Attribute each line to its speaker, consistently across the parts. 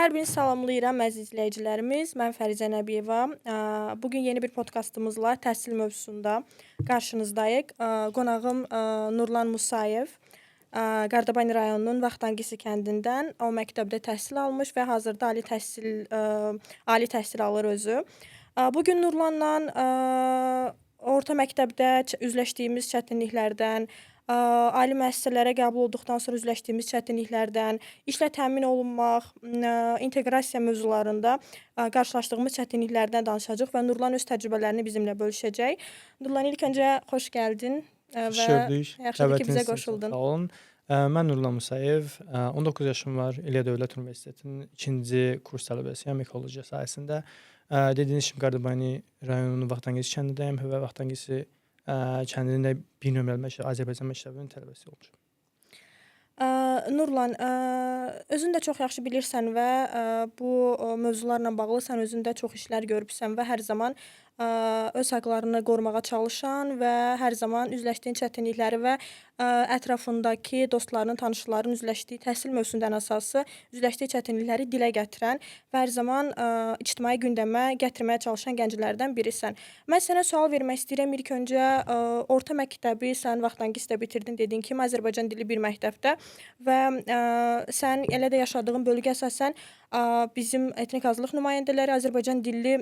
Speaker 1: Hər birini salamlayıram əziz izləyicilərimiz. Mən Fərizə Nəbiyeva. Bugün yeni bir podkastımızla təhsil mövzusunda qarşınızdayıq. Qonağım Nurlan Musayev. Qardaban rayonunun Vaxtangisi kəndindən o məktəbdə təhsil almış və hazırda ali təhsil alır özü. Bugün Nurlanla orta məktəbdə üzləşdiyimiz çətinliklərdən, ali müəssisələrə qəbul olduqdan sonra üzləşdiyimiz çətinliklərdən, işlə təmin olunmaq, inteqrasiya mövzularında qarşılaşdığımız çətinliklərdən danışacağıq və Nurlan öz təcrübələrini bizimlə bölüşəcək. Nurlan, ilk öncə xoş gəldin
Speaker 2: Xoş
Speaker 1: və
Speaker 2: gördük.
Speaker 1: yaxşıdır ki, bizə
Speaker 2: Dəvətiniz üçün çox
Speaker 1: qoşuldun.
Speaker 2: sağ olun. Mən Nurlan Musayev, 19 yaşım var. İlya Dövlət Universitetinin 2-ci kurs tələbəsiyəm ekologiya sahəsində. Dediyiniz kimi Qardabani rayonunun Vaxtangisi kəndindəyəm və Vaxtangisi kəndində bir nömrəli Azərbaycan məktəbinin tələbəsi olmuşam.
Speaker 1: Nurlan, özün də çox yaxşı bilirsən və bu mövzularla bağlı sən özün də çox işlər görübsən və hər zaman öz haqlarını qorumağa çalışan və hər zaman üzləşdiyin çətinlikləri və ətrafındakı dostlarının, tanışların üzləşdiyi təhsil mövzusundan əsası üzləşdiyi çətinlikləri dilə gətirən və hər zaman ictimai gündəmə gətirməyə çalışan gənclərdən birisən. Mən sənə sual vermək istəyirəm. İlk öncə orta məktəbi sən Vaxtangisdə bitirdin, dedin kimi Azərbaycan dilli bir məktəbdə və sən elə də yaşadığın bölgə əsasən bizim etnik azlıq nümayəndələri, Azərbaycan dilli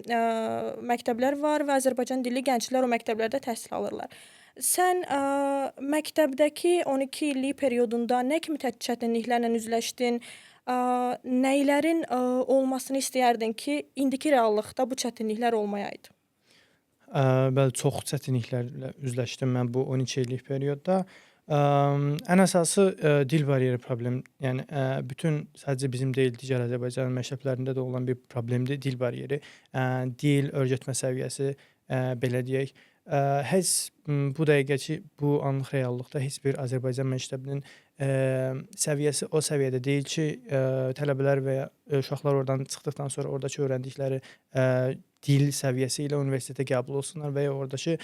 Speaker 1: məktəblər var və Azərbaycan dilli gənclər o məktəblərdə təhsil alırlar. Sən məktəbdəki 12 illik periodunda nə kimi çətinliklərlə üzləşdin? Nəylərin olmasını istəyərdin ki, indiki reallıqda bu çətinliklər olmayaydı?
Speaker 2: Bəli, çox çətinliklərlə üzləşdim mən bu 12 illik periodda. Ən əsası dil bariyeri problemi. Yəni bütün sadəcə bizim deyil, digər Azərbaycan məktəblərində də olan bir problemdir dil bariyeri. Dil öyrətmə səviyyəsi, belə deyək. Heç bu dəqiqəki bu anlıq reallıqda heç bir Azərbaycan məktəbinin səviyyəsi o səviyyədə deyil ki, tələbələr və ya uşaqlar oradan çıxdıqdan sonra oradakı öyrəndikləri dil səviyyəsi ilə universitetə qəbul olsunlar və ya oradakı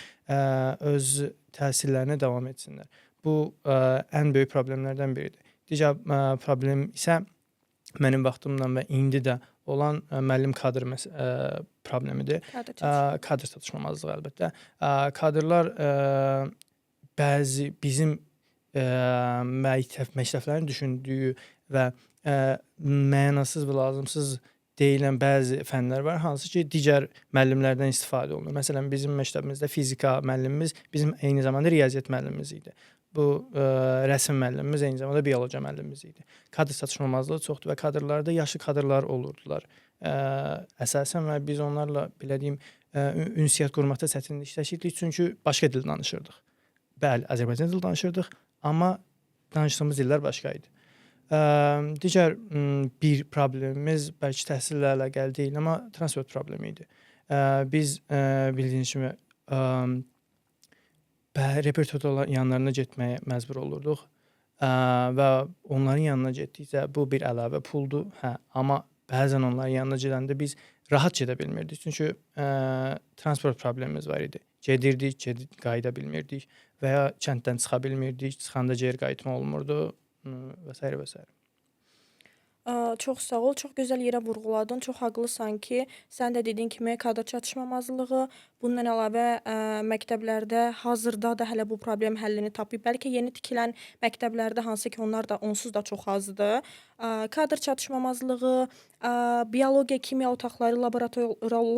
Speaker 2: öz təhsillərinə davam etsinlər. Bu ən böyük problemlərdən biridir. Digər problem isə mənim vaxtımdan və indi də olan müəllim kadr problemidir. Kadr çatışmamazlığı əlbəttə. Kadrlar bəzi bizim məktəblərin düşündüyü və mənasız və lazımsız deyilən bəzi fənlər var, hansı ki, digər müəllimlərdən istifadə olunur. Məsələn, bizim məktəbimizdə fizika müəllimimiz bizim eyni zamanda riyaziyyat müəllimimiz idi. Bu rəsm müəllimimiz eyni zamanda biologiya müəllimimiz idi. Kadr çatışmamazlığı çoxdur və kadrlarda yaşlı kadrlar olurdular əsasən və biz onlarla belə deyim ünsiyyət qurmaqda çətinlik çəkirdik, çünki başqa dil danışırdıq. Bəli, Azərbaycan dili danışırdıq, amma danışdığımız dillər başqa idi. Digər bir problemimiz bəlkə təhsillə əlaqəli deyil, amma transport problemi idi. Biz bildiyiniz kimi repertuar yanlarına getməyə məcbur olurduq və onların yanına getdikcə bu bir əlavə puldur, amma bəzən onların yanına gedəndə biz rahat gedə bilmirdik, çünki transport problemimiz var idi. Gedirdik, qayıda bilmirdik və ya kənddən çıxa bilmirdik, çıxanda geri qayıtma olmurdu və s. və s.
Speaker 1: Çox sağ ol, çox gözəl yerə vurğuladın, çox haqlısan ki, sən də dediyin kimi kadr çatışmamazlığı, bundan əlavə məktəblərdə hazırda da hələ bu problem həllini tapıb. Bəlkə yeni tikilən məktəblərdə hansı ki, onlar da onsuz da çox azdır. Kadr çatışmamazlığı, biologiya, kimya otaqları,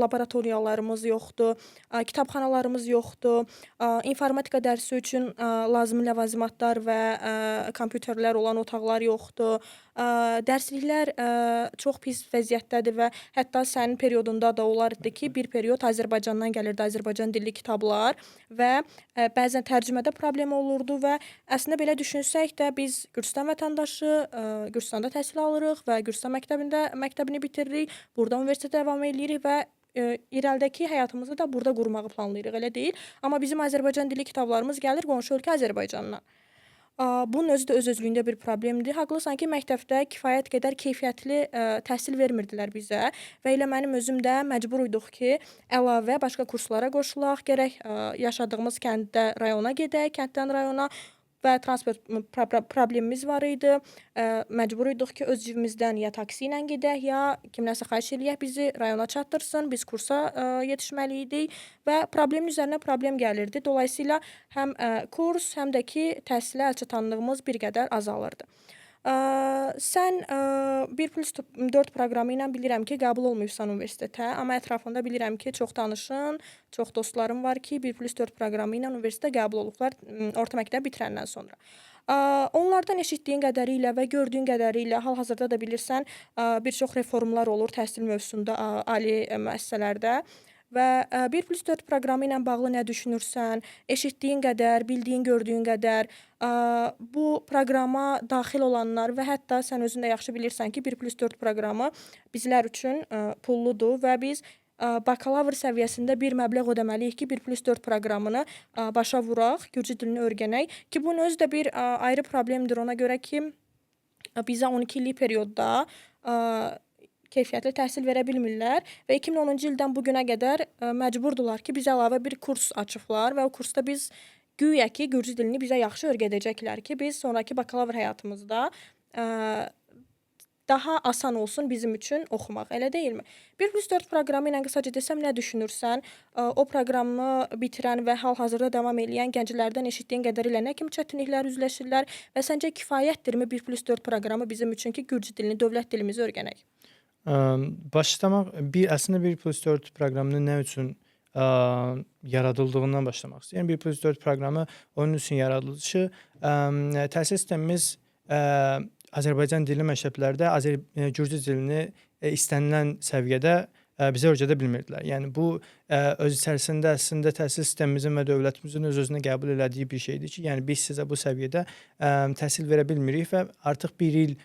Speaker 1: laboratoriyalarımız yoxdur, kitabxanalarımız yoxdur, informatika dərsi üçün lazımi ləvazimatlar və kompüterlər olan otaqlar yoxdur. Dərsliklər çox pis vəziyyətdədir və hətta sənin periodunda da olardı ki, bir period Azərbaycandan gəlirdi, Azərbaycan dilli kitablar və bəzən tərcümədə problem olurdu və əslində belə düşünsək də biz Gürcüstan vətəndaşı, Gürcüstanda təhsil alırıq və Gürcüstan məktəbini bitiririk, burada universitetə davam edirik və irəlidəki həyatımızı da burada qurmağı planlayırıq, elə deyil. Amma bizim Azərbaycan dilli kitablarımız gəlir qonşu ölkə Azərbaycandan. Bunun özü də öz-özlüyündə bir problemdir. Haqlısan ki, məktəbdə kifayət qədər keyfiyyətli təhsil vermirdilər bizə və elə mənim özüm də məcbur iduq ki, əlavə başqa kurslara qoşulaq, gərək yaşadığımız kənddə rayona gedək, kənddən rayona. və transport problemimiz var idi. Məcbur idik ki, öz cibimizdən ya taksi ilə gedək, ya kimləsə xahiş eləyək bizi rayona çatdırsın. Biz kursa yetişməli idik və problemin üzərinə problem gəlirdi. Dolayısıyla həm kurs, həm də ki, təhsilə əlçatanlığımız bir qədər azalırdı. Sən 1+4 proqramı ilə bilirəm ki, qəbul olmayıbsan universitetə, amma ətrafında bilirəm ki, çox tanışın, çox dostlarım var ki, 1+4 proqramı ilə universitetə qəbul olublar orta məktəb bitirəndən sonra. Onlardan eşitdiyin qədərilə və gördüyün qədərilə hal-hazırda da bilirsən, bir çox reformlar olur təhsil mövzusunda ali müəssisələrdə və 1+4 proqramı ilə bağlı nə düşünürsən? Eşitdiyin qədər, bildiyin, gördüyün qədər bu proqrama daxil olanlar və hətta sən özün də yaxşı bilirsən ki, 1+4 proqramı bizlər üçün pulludur və biz bakalavr səviyyəsində bir məbləğ ödəməliyik ki, 1+4 proqramını başa vuraq, gürcü dilini öyrənək ki, bunun özü də bir ayrı problemdir ona görə ki, bizə 12 illik periodda keyfiyyətli təhsil verə bilmirlər və 2010-cu ildən bu günə qədər məcburdular ki, bizə əlavə bir kurs açıblar və o kursda biz güya ki, gürcü dilini bizə yaxşı öyrədəcəklər ki, biz sonraki bakalavr həyatımızda daha asan olsun bizim üçün oxumaq, elə deyilmi? 1+4 proqramı ilə qısaca desəm nə düşünürsən? O proqramı bitirən və hal-hazırda davam eləyən gənclərdən eşitdiyin qədərilə nə kimi çətinliklər üzləşirlər və səncə kifayətdirmi 1+4 proqramı bizim üçün ki, gürcü dilini, dövlət dilimizi öyrənək?
Speaker 2: Başlamaq, əslində 1+4 proqramının nə üçün yaradıldığından başlamaq istəyirəm. 1+4 proqramı onun üçün yaradılışı təhsil sistemimiz Azərbaycan dilli məktəblərdə gürcü dilini istənilən səviyyədə bizə öyrədə bilmirdilər. Yəni bu öz içərisində əslində təhsil sistemimizin və dövlətimizin öz-özünə qəbul elədiyi bir şeydir ki, yəni biz sizə bu səviyyədə təhsil verə bilmirik və artıq bir il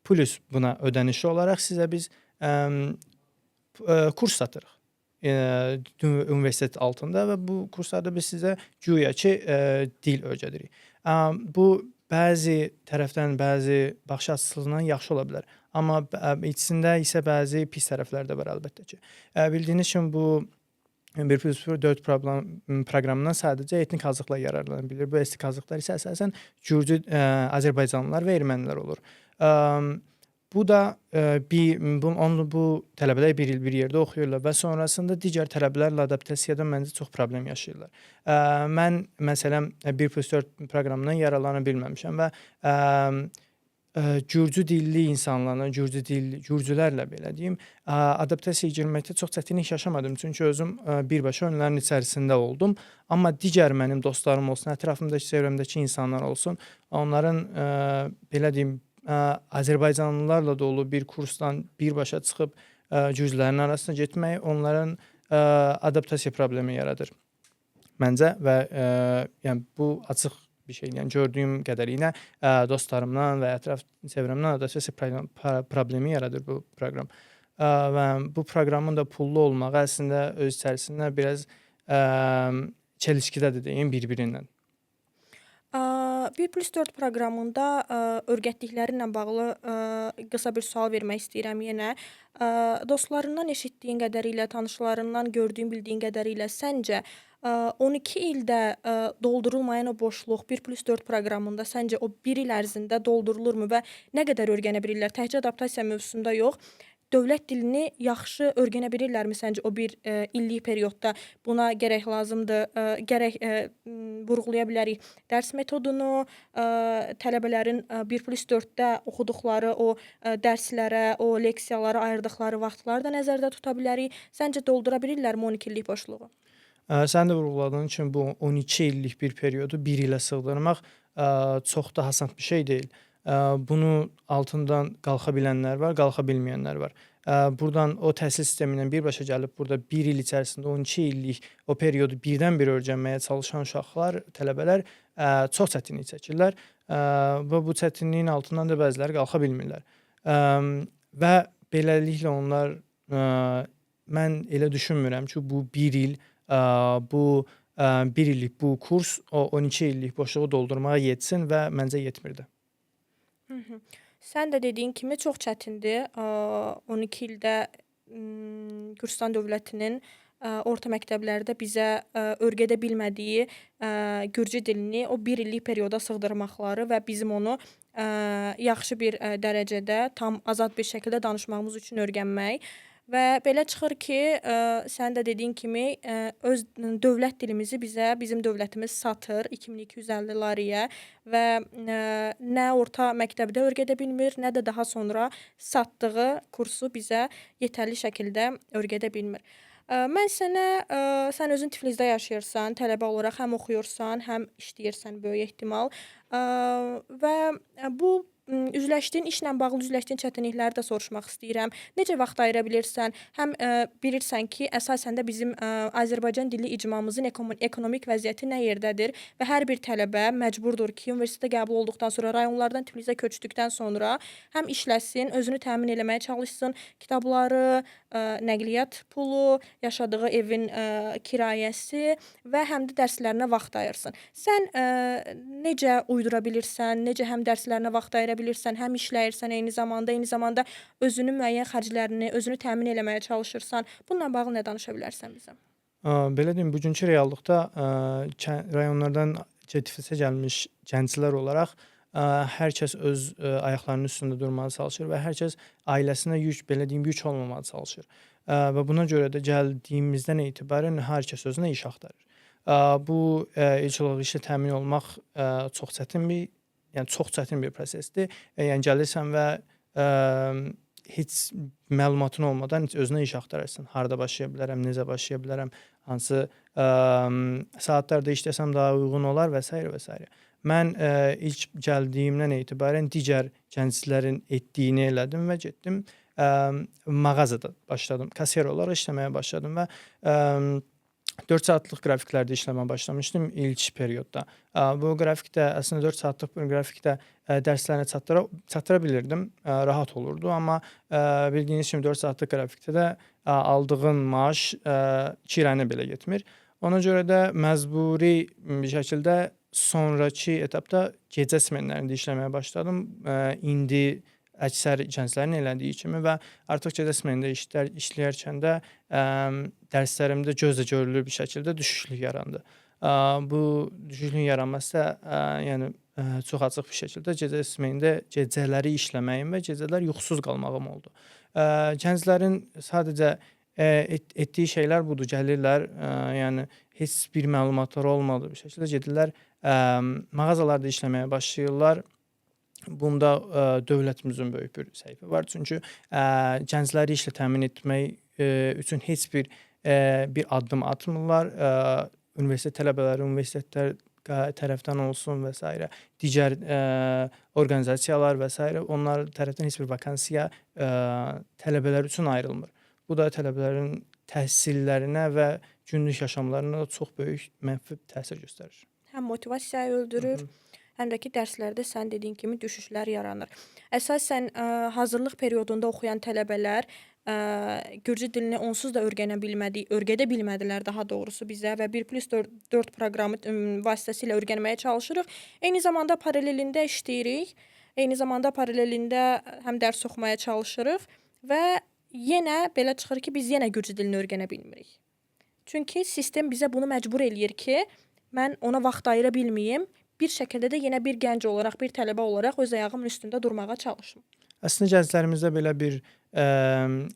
Speaker 2: plus buna ödənişli olaraq sizə biz kurs satırıq universitet altında və bu kurslarda biz sizə güya ki, dil öyrədirik. Bu bəzi tərəfdən, bəzi baxış açısından yaxşı ola bilər. Amma içində isə bəzi pis tərəflər də var əlbəttə ki. Bildiyiniz kimi bu 1+4 proqramından sadəcə etnik azlıqlar yararlana bilir. Bu etnik azlıqlar isə əsasən gürcü, Azərbaycanlılar və ermənilər olur. Bu da bu tələbələr bir il bir yerdə oxuyurlar və sonrasında digər tələbələrlə adaptasiyada məncə çox problem yaşayırlar. Mən məsələn 1+4 proqramından yararlana bilməmişəm və gürcü dilli insanlarla, gürcülərlə belə deyim, adaptasiyaya girməkdə çox çətinlik yaşamadım. Çünki özüm birbaşa onların içərisində oldum. Amma digər mənim dostlarım olsun, ətrafımdakı, çevrəmdəki insanlar olsun, onların belə deyim, Azərbaycanlılarla dolu bir kursdan birbaşa çıxıb gürcülərin arasına getmək onların adaptasiya problemi yaradır məncə və yəni bu açıq bir şey. Yəni gördüyüm qədərilə dostlarımdan və ətraf çevrəmdən adaptasiya problemi yaradır bu proqram. Və bu proqramın da pullu olmağı əslində öz içərisində biraz çelişkidədir deyim bir-birindən. 1+4 proqramında öyrətdiklərinlə bağlı qısa bir sual vermək istəyirəm yenə. Dostlarından eşitdiyin qədərilə, tanışlarından gördüyün, bildiyin qədərilə səncə 12 ildə doldurulmayan o boşluq 1+4 proqramında səncə o 1 il ərzində doldurulurmu və nə qədər öyrənə bilirlər? Təkcə adaptasiya mövzusunda yox, dövlət dilini yaxşı öyrənə bilirlərmi səncə o bir illik periodda? Buna gərək lazımdır, gərək vurğulaya bilərik dərs metodunu, tələbələrin 1+4-də oxuduqları o dərslərə, o leksiyalara ayırdıqları vaxtları da nəzərdə tuta bilərik. Səncə doldura bilirlərmi 12 illik boşluğu? Sən də vurğuladığın kimi bu 12 illik bir periodu 1 ilə sığdırmaq çox da asan bir şey deyil. Bunu altından qalxa bilənlər var, qalxa bilməyənlər var. Buradan o təhsil sistemi ilə birbaşa gəlib burada 1 il içərisində 12 illik o periodu birdən-bir öyrənməyə çalışan uşaqlar, tələbələr çox çətinlik çəkirlər və bu çətinliyin altından da bəziləri qalxa bilmirlər. Və beləliklə onlar mən elə düşünmürəm ki, bu 1 il, bu 1 illik bu kurs o 12 illik boşluğu doldurmağa yetsin və məncə yetmirdi.
Speaker 1: Sən də dediyin kimi çox çətindir 12 ildə Gürcüstan dövlətinin orta məktəblərdə bizə öyrədə bilmədiyi gürcü dilini o 1 illik perioda sığdırmaqları və bizim onu yaxşı bir dərəcədə tam azad bir şəkildə danışmağımız üçün öyrənmək və belə çıxır ki, sənin də dediyin kimi, öz dövlət dilimizi bizə bizim dövlətimiz satır 2250 lariyə və nə orta məktəbdə öyrədə bilmir, nə də daha sonra satdığı kursu bizə yetərli şəkildə öyrədə bilmir. Mən sənə, sən özün Tiflisdə yaşayırsan, tələbə olaraq həm oxuyursan, həm işləyirsən böyük ehtimal. Və bu üzləşdiyin işlə bağlı üzləşdiyin çətinlikləri də soruşmaq istəyirəm. Necə vaxt ayıra bilirsən? Həm bilirsən ki, əsasən də bizim Azərbaycan dili icmamızın ekonomik vəziyyəti nə yerdədir və hər bir tələbə məcburdur ki, universitetə qəbul olduqdan sonra rayonlardan Tiflisə köçdükdən sonra həm işləsin, özünü təmin eləməyə çalışsın, kitabları, nəqliyyat pulu, yaşadığı evin kirayəsi və həm də dərslərinə vaxt ayırsın. Sən necə uydura bilirsən, necə həm dərslərinə vaxt ayıra bilirsən, həm işləyirsən eyni zamanda özünün müəyyən xərclərini, özünü təmin eləməyə çalışırsan. Bununla bağlı nə danışa bilərsən bizə?
Speaker 2: Belə deyim, bugünkü reallıqda rayonlardan Tiflisə gəlmiş gənclər olaraq hər kəs öz ayaqlarının üstündə durmağa çalışır və hər kəs ailəsinə belə deyim, yük olmamağa çalışır. Və buna görə də gəldiyimizdən etibarən hər kəs özünə iş axtarır. Bu ilk olaraq işlə təmin olmaq çox çətin bir prosesdir. Yəni gəlirsən və heç məlumatın olmadan heç özünə iş axtarırsan. Harda başlaya bilərəm, necə başlaya bilərəm, hansı saatlarda işləsəm daha uyğun olar və s. və s. Mən ilk gəldiyimdən etibarən digər gənclərin etdiyini elədim və getdim mağazada başladım. Kasiyer olaraq işləməyə başladım və 4 saatlıq qrafiklərdə işləməyə başlamışdım ilk periodda. Bu qrafikdə əslində 4 saatlıq bir qrafikdə dərslərini çatdıra bilirdim, rahat olurdu, amma bildiyiniz kimi 4 saatlıq qrafikdə də aldığın maaş kirəni belə getmir. Ona görə də məcburi bir şəkildə sonrakı etapda gecə smenlərində işləməyə başladım. İndi əksər gənclərin elədiyi kimi və artıq gecə smenində işləyərkən də dərslərimdə gözlə görülür bir şəkildə düşüşlük yarandı. Bu düşüşlüyün yaranması da yəni çox açıq bir şəkildə gecə smenində gecələri işləməyim və gecələr yuxusuz qalmağım oldu. Gənclərin sadəcə etdiyi şeylər budur, gəlirlər, yəni heç bir məlumatları olmadığı bir şəkildə gedirlər, mağazalarda işləməyə başlayırlar. Bunda dövlətimizin böyük bir səhvi var. Çünki gəncləri işlə təmin etmək üçün heç bir addım atmırlar. Universitet tələbələri, universitetlər tərəfdən olsun və s. digər orqanizasiyalar və s. onlar tərəfdən heç bir vakansiya tələbələr üçün ayrılmır. Bu da tələbələrin təhsillərinə və günlük yaşamlarına çox böyük mənfi təsir göstərir.
Speaker 1: Həm motivasiyayı öldürür, həm də ki, dərslərdə sən dediyin kimi düşüşlər yaranır. Əsasən hazırlıq periodunda oxuyan tələbələr gürcü dilini onsuz da öyrədə bilmədilər daha doğrusu bizə və 1+4 proqramı vasitəsilə öyrənməyə çalışırıq. Eyni zamanda paralelində işləyirik, eyni zamanda paralelində həm dərs oxumaya çalışırıq və yenə belə çıxır ki, biz yenə gürcü dilini öyrənə bilmirik. Çünki sistem bizə bunu məcbur eləyir ki, mən ona vaxt ayıra bilməyim, bir şəkildə də yenə bir gənc olaraq, bir tələbə olaraq öz ayağımın üstündə durmağa çalışım.
Speaker 2: Əslində gənclərimizdə belə bir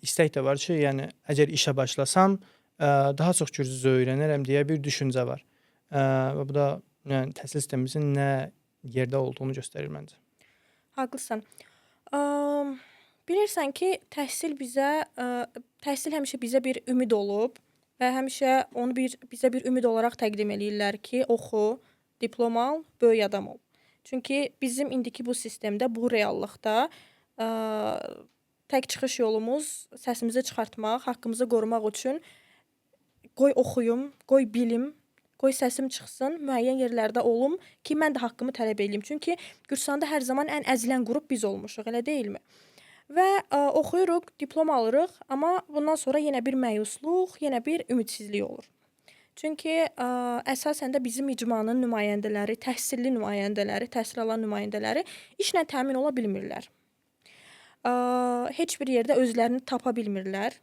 Speaker 2: istək də var ki, yəni əgər işə başlasam, daha çox gürcü öyrənərəm deyə bir düşüncə var. Və bu da yəni təhsil sistemimizin nə yerdə olduğunu göstərir məncə.
Speaker 1: Haqlısan. Bilirsən ki, təhsil həmişə bizə bir ümid olub və həmişə onu bizə bir ümid olaraq təqdim eləyirlər ki, oxu, diplom al, böyük adam ol. Çünki bizim indiki bu sistemdə, bu reallıqda tək çıxış yolumuz səsimizi çıxartmaq, haqqımızı qorumaq üçün qoy oxuyum, qoy bilim, qoy səsim çıxsın, müəyyən yerlərdə olum ki, mən də haqqımı tələb eləyim. Çünki Gürcüstanda hər zaman ən əzilən qrup biz olmuşuq, elə deyilmi? Və oxuyuruq, diplom alırıq, amma bundan sonra yenə bir məyusluq, yenə bir ümidsizlik olur. Çünki əsasən də bizim icmanın nümayəndələri, təhsilli nümayəndələri, təhsil alan nümayəndələri işlə təmin ola bilmirlər. Heç bir yerdə özlərini tapa bilmirlər.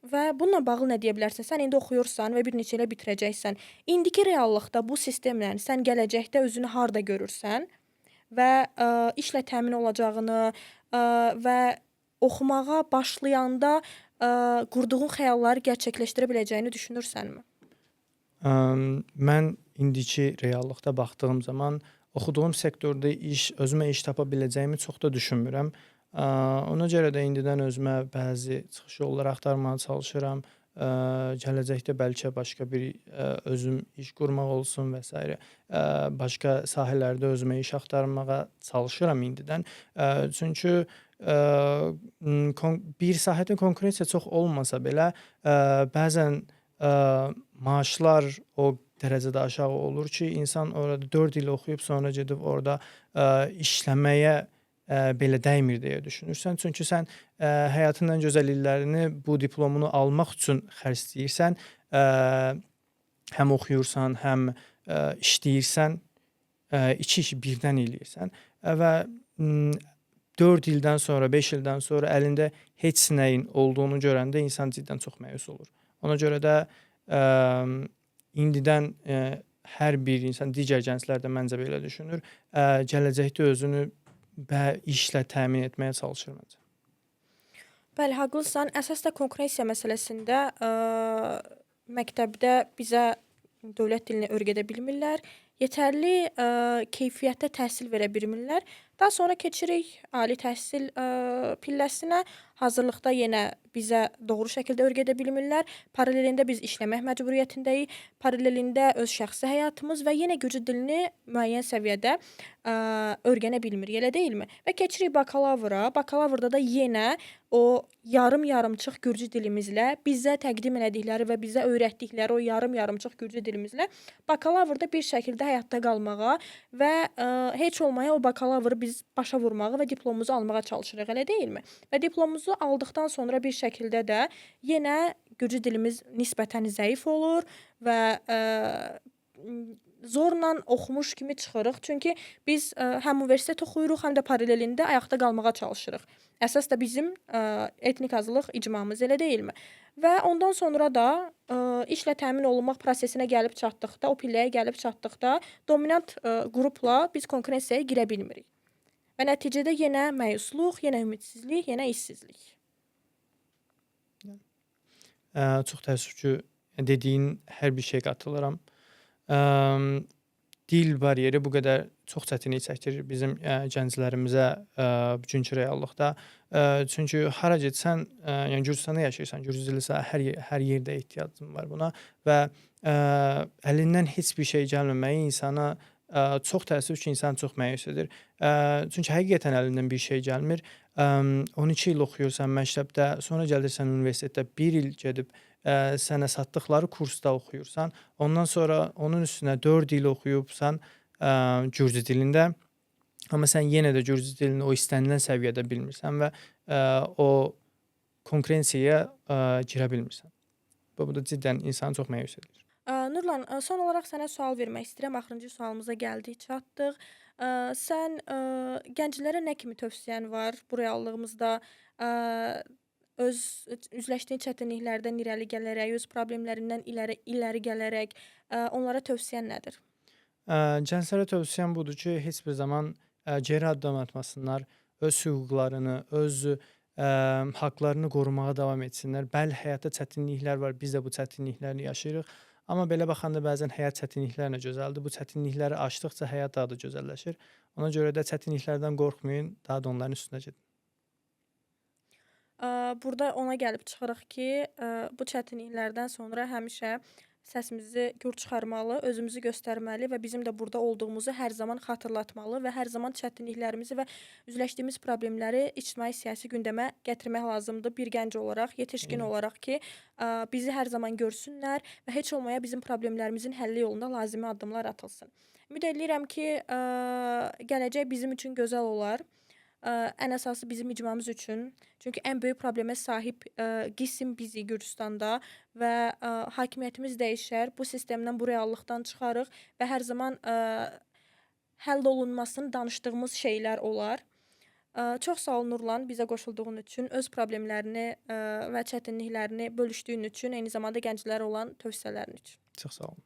Speaker 1: Və bununla bağlı nə deyə bilərsən? Sən indi oxuyursan və bir neçə ilə bitirəcəksən. İndiki reallıqda bu sistemlə sən gələcəkdə özünü harda görürsən və, işlə təmin olacağını, və oxumağa başlayanda, qurduğun xəyalları gerçəkləşdirə biləcəyini düşünürsənmi?
Speaker 2: Mən indiki reallıqda baxdığım zaman oxuduğum sektorda özümə iş tapa biləcəyimi çox da düşünmürəm. Ona görə də indidən özümə bəzi çıxış yolları axtarmağa çalışıram. Gələcəkdə bəlkə başqa bir, özüm iş qurmaq olsun və sairə. Başqa sahələrdə özümə iş axtarmağa çalışıram indidən. Çünki, bir sahədə konkurensiya çox olmasa belə, bəzən, maaşlar o dərəcədə aşağı olur ki, insan orada 4 il oxuyub sonra gedib orada, işləməyə, belə dəymir deyə düşünürsən. Çünki sən, həyatının ən gözəl illərini bu diplomunu almaq üçün xərcləyirsən. Həm oxuyursan, həm, işləyirsən, 2 işi birdən eləyirsən, və, 4 ildən sonra, 5 ildən sonra əlində heç nəyin olduğunu görəndə insan cidden çox məyus olur. Ona görə də, indidən, hər bir insan, digər gənclər də məncə belə düşünür, gələcəkdə özünü işlə təmin etməyə çalışır məncə.
Speaker 1: Bəli, haqlısan. Əsas da konkurensiya məsələsində, məktəbdə bizə dövlət dilini öyrədə bilmirlər. Yetərli, keyfiyyətdə təhsil verə bilmirlər. Daha sonra keçirik ali təhsil, pilləsinə. Hazırlıqda yenə bizə doğru şəkildə öyrədə bilmirlər. Paralelində biz işləmək məcburiyyətindəyik. Paralelində öz şəxsi həyatımız və yenə gürcü dilini müəyyən səviyyədə, öyrənə bilmirik, elə deyilmi? Və keçirik bakalavra. Bakalavrda da yenə o yarım-yarımçıq gürcü dilimizlə bizə təqdim elədikləri və bizə öyrətdikləri o yarım-yarımçıq gürcü dilimizlə bakalavrda bir şəkildə həyatda qalmağa və, heç olmaya o bakalavrı biz başa vurmağa və diplomumuzu almağa çalışırıq, elə deyilmi? Və diplomumuzu aldıqdan sonra bir şəkildə də yenə gürcü dilimiz nisbətən zəif olur və, zorla oxumuş kimi çıxırıq. Çünki biz, həm universitet oxuyuruq, həm də paralelində ayaqda qalmağa çalışırıq. Əsas da bizim, etnik azlıq icmamız, elə deyilmi? Və ondan sonra da, işlə təmin olunmaq prosesinə gəlib çatdıqda, o pilləyə gəlib çatdıqda dominant, qrupla biz konkurensiyaya girə bilmirik. Və nəticədə yenə məyusluq, yenə ümidsizlik, yenə işsizlik.
Speaker 2: Çox təəssüf ki, dediyin hər bir şey qatılıram. Dil bariyeri bu qədər çox çətinlik çəkir bizim, gənclərimizə, bugünkü reallıqda. Çünki hara getsən, yəni Gürcüstanda yaşayırsan, gürcü dilisə hər yerdə ehtiyacın var buna və, əlindən heç bir şey gəlməməyi insana, çox təəssüf ki, insanı çox məyus edir. Çünki həqiqətən əlindən bir şey gəlmir. 12 il oxuyursan məktəbdə, sonra gəlirsən universitetdə 1 il gedib, sənə satdıqları kursda oxuyursan, ondan sonra onun üstünə 4 il oxuyubsan, gürcü dilində, amma sən yenə də gürcü dilini o istənilən səviyyədə bilmirsən və, o konkurensiyaya, girə bilmirsən. Bu da cidden insanı çox məyus edir.
Speaker 1: Nurlan, son olaraq sənə sual vermək istəyirəm. Axırıncı sualımıza gəldik, çatdıq. Sən, gənclərə nə kimi tövsiyən var bu reallığımızda? Öz üzləşdiyin çətinliklərdən irəli gələrək, öz problemlərindən irəli gələrək, onlara tövsiyən nədir?
Speaker 2: Gənclərə tövsiyəm budur ki, heç bir zaman, geri addım atmasınlar, öz hüquqlarını, öz, haqlarını qorumağa davam etsinlər. Bəli, həyatda çətinliklər var, biz də bu çətinlikləri yaşayırıq. Amma belə baxanda bəzən həyat çətinliklərlə gözəldir. Bu çətinlikləri aşdıqca həyat daha da gözəlləşir. Ona görə də çətinliklərdən qorxmayın, daha da onların üstünə gedin.
Speaker 1: Burada ona gəlib çıxırıq ki, bu çətinliklərdən sonra həmişə səsimizi gür çıxarmalı, özümüzü göstərməli və bizim də burada olduğumuzu hər zaman xatırlatmalı və hər zaman çətinliklərimizi və üzləşdiyimiz problemləri ictimai-siyasi gündəmə gətirmək lazımdır bir gənc olaraq, yetişkin
Speaker 2: Eyni.
Speaker 1: olaraq ki, bizi hər zaman görsünlər və heç olmaya bizim problemlərimizin həlli yolunda lazımi addımlar atılsın. Ümid eləyirəm ki, gələcək bizim üçün gözəl olar. Ən əsası bizim icmamız üçün. Çünki ən böyük problemə sahib, qism bizik Gürcüstanda və, hakimiyyətimiz dəyişər. Bu sistemdən, bu reallıqdan çıxarıq və hər zaman, həll olunmasını danışdığımız şeylər olar. Çox sağ ol Nurlan, bizə qoşulduğun üçün, öz problemlərini, və çətinliklərini bölüşdüyün üçün, eyni zamanda gənclərə olan tövsiyələrin üçün.
Speaker 2: Çox sağ olun.